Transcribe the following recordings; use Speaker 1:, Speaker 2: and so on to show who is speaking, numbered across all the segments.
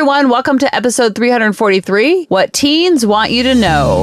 Speaker 1: everyone. Welcome to episode 343, What Teens Want You to Know.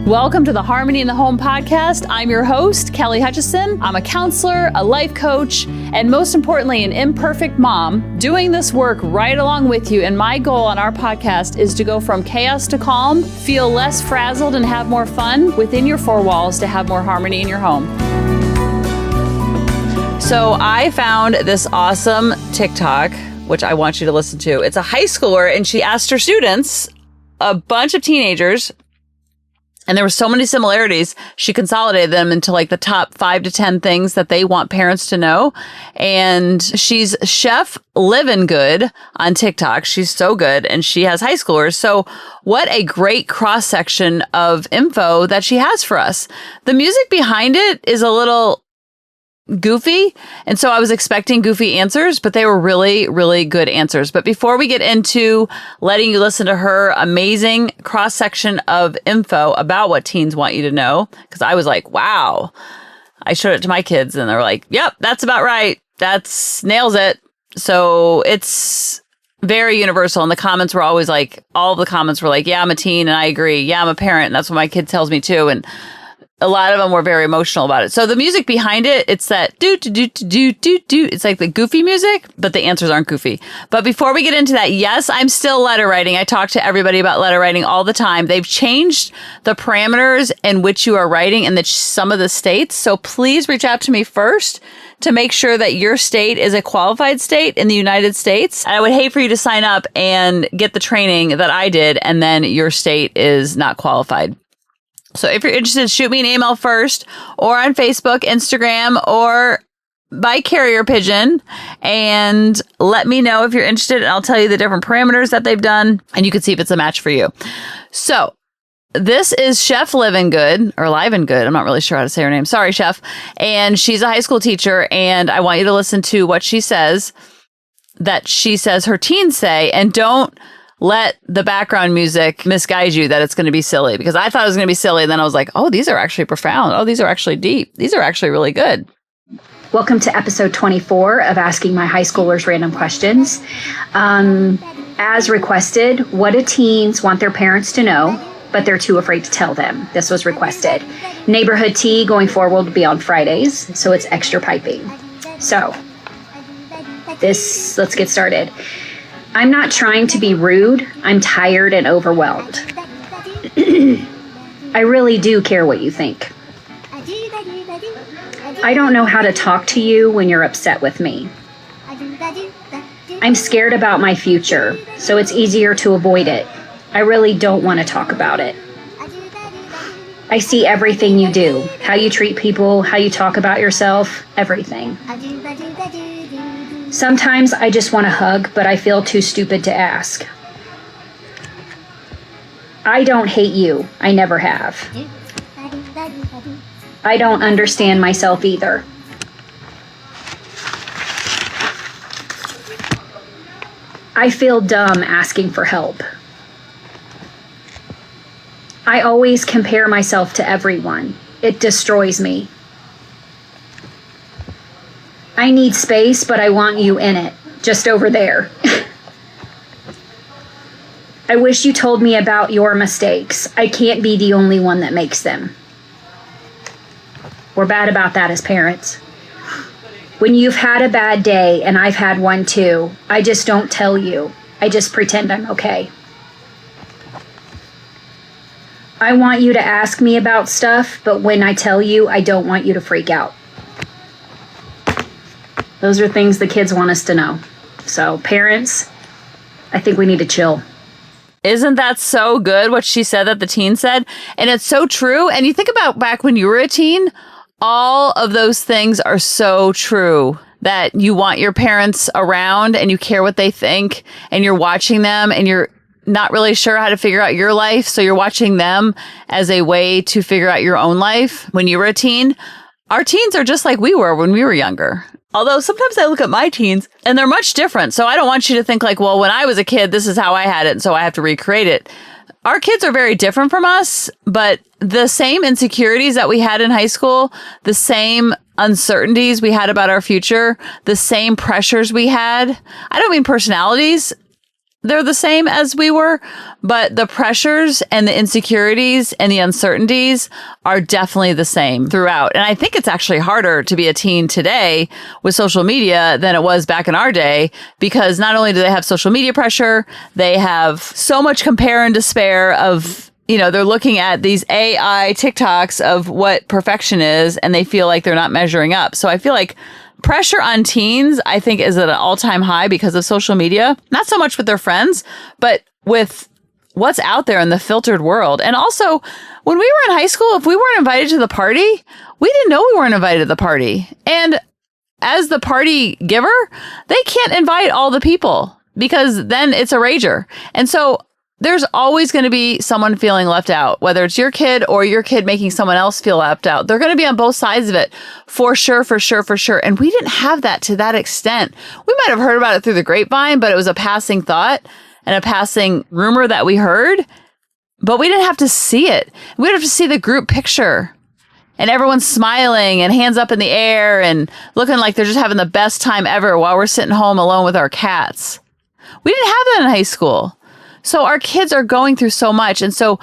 Speaker 1: Welcome to the Harmony in the Home podcast. I'm your host, Kelly Hutchison. I'm a counselor, a life coach, and most importantly, an imperfect mom doing this work right along with you. And my goal on our podcast is to go from chaos to calm, feel less frazzled, and have more fun within your four walls to have more harmony in your home. So I found this awesome TikTok, which I want you to listen to. It's a high schooler, and she asked her students, a bunch of teenagers, and there were so many similarities, she consolidated them into like the top 5 to 10 things that they want parents to know. And she's Chef Living Good on TikTok. She's so good, and she has high schoolers. So what a great cross section of info that she has for us. The music behind it is a little goofy, and so I was expecting goofy answers, but they were really, really good answers. But before we get into letting you listen to her amazing cross-section of info about what teens want you to know, because I was like, wow. I showed it to my kids, and they were like, yep, that's about right. That's nails it. So it's very universal, and the comments were always like, all the comments were like, yeah, I'm a teen, and I agree. Yeah, I'm a parent, and that's what my kid tells me too. And a lot of them were very emotional about it. So the music behind it, it's that do. It's like the goofy music, but the answers aren't goofy. But before we get into that, yes, I'm still letter writing. I talk to everybody about letter writing all the time. They've changed the parameters in which you are writing in some of the states. So please reach out to me first to make sure that your state is a qualified state in the United States. I would hate for you to sign up and get the training that I did, and then your state is not qualified. So if you're interested, shoot me an email first, or on Facebook, Instagram, or by carrier pigeon, and let me know if you're interested, and I'll tell you the different parameters that they've done, and you can see if it's a match for you. So this is Chef Living Good, or Live and Good. I'm not really sure how to say her name. Sorry, Chef. And she's a high school teacher, and I want you to listen to what she says, that she says her teens say, and don't let the background music misguide you that it's going to be silly, because I thought it was going to be silly. And then I was like, oh, these are actually profound. Oh, these are actually deep. These are actually really good.
Speaker 2: Welcome to episode 24 of Asking My High Schoolers Random Questions. As requested, what do teens want their parents to know, but they're too afraid to tell them? This was requested. Neighborhood tea going forward will be on Fridays, so it's extra piping. So let's get started. I'm not trying to be rude. I'm tired and overwhelmed. I really do care what you think. I don't know how to talk to you when you're upset with me. I'm scared about my future, so it's easier to avoid it. I really don't want to talk about it. I see everything you do, how you treat people, how you talk about yourself, everything. Sometimes I just want a hug, but I feel too stupid to ask. I don't hate you. I never have. I don't understand myself either. I feel dumb asking for help. I always compare myself to everyone. It destroys me. I need space, but I want you in it, just over there. I wish you told me about your mistakes. I can't be the only one that makes them. We're bad about that as parents. When you've had a bad day, and I've had one too, I just don't tell you. I just pretend I'm okay. I want you to ask me about stuff, but when I tell you, I don't want you to freak out. Those are things the kids want us to know. So parents, I think we need to chill.
Speaker 1: Isn't that so good what she said that the teen said? And it's so true. And you think about back when you were a teen, all of those things are so true, that you want your parents around and you care what they think, and you're watching them and you're not really sure how to figure out your life. So you're watching them as a way to figure out your own life. When you were a teen, our teens are just like we were when we were younger. Although sometimes I look at my teens and they're much different. So I don't want you to think like, well, when I was a kid, this is how I had it, and so I have to recreate it. our kids are very different from us, but the same insecurities that we had in high school, the same uncertainties we had about our future, the same pressures we had. I don't mean personalities. They're the same as we were, but the pressures and the insecurities and the uncertainties are definitely the same throughout. And I think it's actually harder to be a teen today with social media than it was back in our day, because not only do they have social media pressure, they have so much compare and despair of, they're looking at these AI TikToks of what perfection is, and they feel like they're not measuring up. So I feel like pressure on teens, I think, is at an all-time high because of social media. Not so much with their friends, but with what's out there in the filtered world. And also, when we were in high school, if we weren't invited to the party, we didn't know we weren't invited to the party. And as the party giver, they can't invite all the people because then it's a rager. And so there's always going to be someone feeling left out, whether it's your kid or your kid making someone else feel left out. They're going to be on both sides of it for sure. And we didn't have that to that extent. We might have heard about it through the grapevine, but it was a passing thought and a passing rumor that we heard, but we didn't have to see it. We didn't have to see the group picture and everyone's smiling and hands up in the air and looking like they're just having the best time ever while we're sitting home alone with our cats. We didn't have that in high school. So our kids are going through so much. And so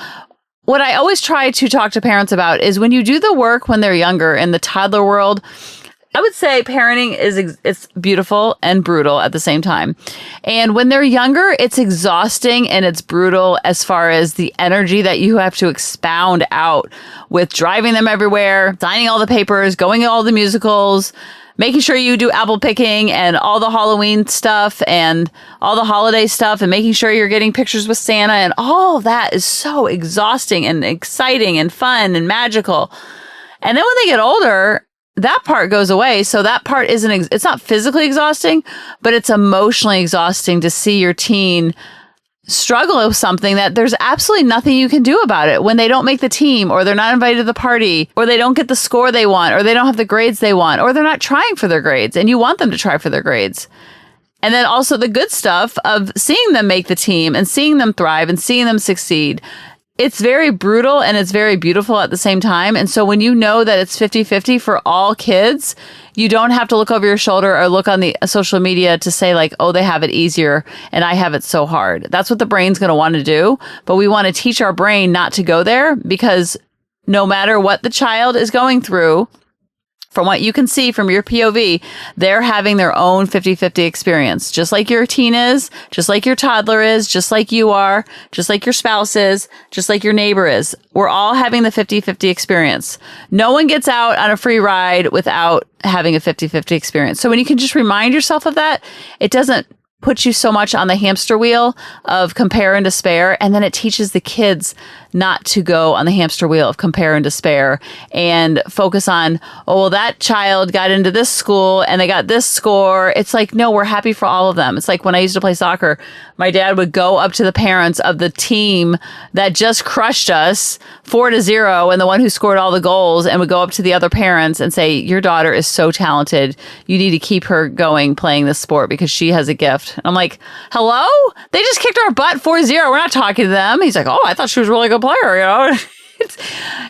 Speaker 1: what I always try to talk to parents about is when you do the work when they're younger in the toddler world, I would say parenting it's beautiful and brutal at the same time. And when they're younger, it's exhausting and it's brutal as far as the energy that you have to expound out with driving them everywhere, signing all the papers, going to all the musicals, making sure you do apple picking and all the Halloween stuff and all the holiday stuff and making sure you're getting pictures with Santa, and all of that is so exhausting and exciting and fun and magical. And then when they get older, that part goes away. So that part it's not physically exhausting, but it's emotionally exhausting to see your teen struggle with something that there's absolutely nothing you can do about it when they don't make the team, or they're not invited to the party, or they don't get the score they want, or they don't have the grades they want, or they're not trying for their grades and you want them to try for their grades. And then also the good stuff of seeing them make the team and seeing them thrive and seeing them succeed. It's very brutal and it's very beautiful at the same time. And so when you know that it's 50-50 for all kids, you don't have to look over your shoulder or look on the social media to say like, oh, they have it easier and I have it so hard. That's what the brain's going to want to do. But we want to teach our brain not to go there, because no matter what the child is going through, from what you can see from your POV, they're having their own 50-50 experience, just like your teen is, just like your toddler is, just like you are, just like your spouse is, just like your neighbor is. We're all having the 50-50 experience. No one gets out on a free ride without having a 50-50 experience. So when you can just remind yourself of that, it doesn't put you so much on the hamster wheel of compare and despair. And then it teaches the kids not to go on the hamster wheel of compare and despair and focus on, oh, well, that child got into this school and they got this score. It's like, no, we're happy for all of them. It's like when I used to play soccer, my dad would go up to the parents of the team that just crushed us 4-0 and the one who scored all the goals, and would go up to the other parents and say, your daughter is so talented. You need to keep her going playing this sport because she has a gift. And I'm like, hello? They just kicked our butt 4-0. We're not talking to them. He's like, oh, I thought she was a really good player, you know?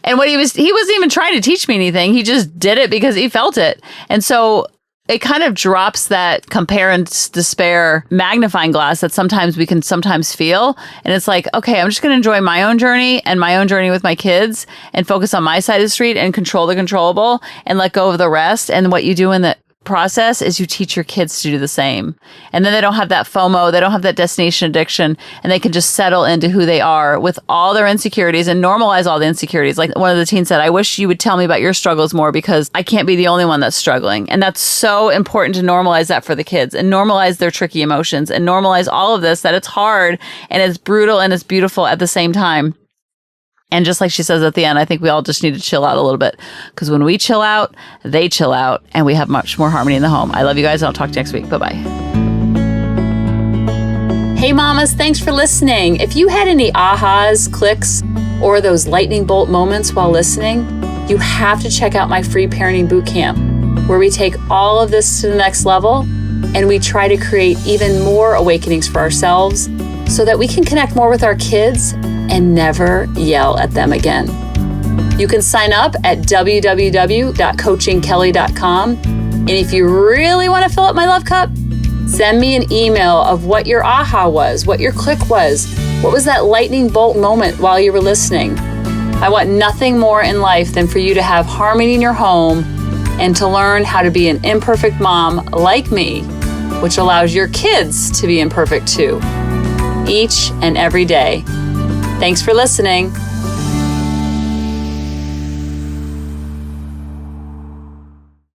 Speaker 1: And what he wasn't even trying to teach me anything. He just did it because he felt it. And so it kind of drops that compare and despair magnifying glass that sometimes we can sometimes feel. And it's like, okay, I'm just going to enjoy my own journey and my own journey with my kids and focus on my side of the street and control the controllable and let go of the rest. And what you do in the process is you teach your kids to do the same. And then they don't have that FOMO, they don't have that destination addiction, and they can just settle into who they are with all their insecurities and normalize all the insecurities. Like one of the teens said, I wish you would tell me about your struggles more because I can't be the only one that's struggling. And that's so important to normalize that for the kids and normalize their tricky emotions and normalize all of this, that it's hard and it's brutal and it's beautiful at the same time. And just like she says at the end, I think we all just need to chill out a little bit, because when we chill out, they chill out, and we have much more harmony in the home. I love you guys, and I'll talk to you next week. Bye-bye. Hey, mamas, thanks for listening. If you had any ahas, clicks, or those lightning bolt moments while listening, you have to check out my free parenting bootcamp, where we take all of this to the next level, and we try to create even more awakenings for ourselves so that we can connect more with our kids and never yell at them again. You can sign up at www.coachingkelly.com. And if you really want to fill up my love cup, send me an email of what your aha was, what your click was, what was that lightning bolt moment while you were listening. I want nothing more in life than for you to have harmony in your home and to learn how to be an imperfect mom like me, which allows your kids to be imperfect too, each and every day. Thanks for listening.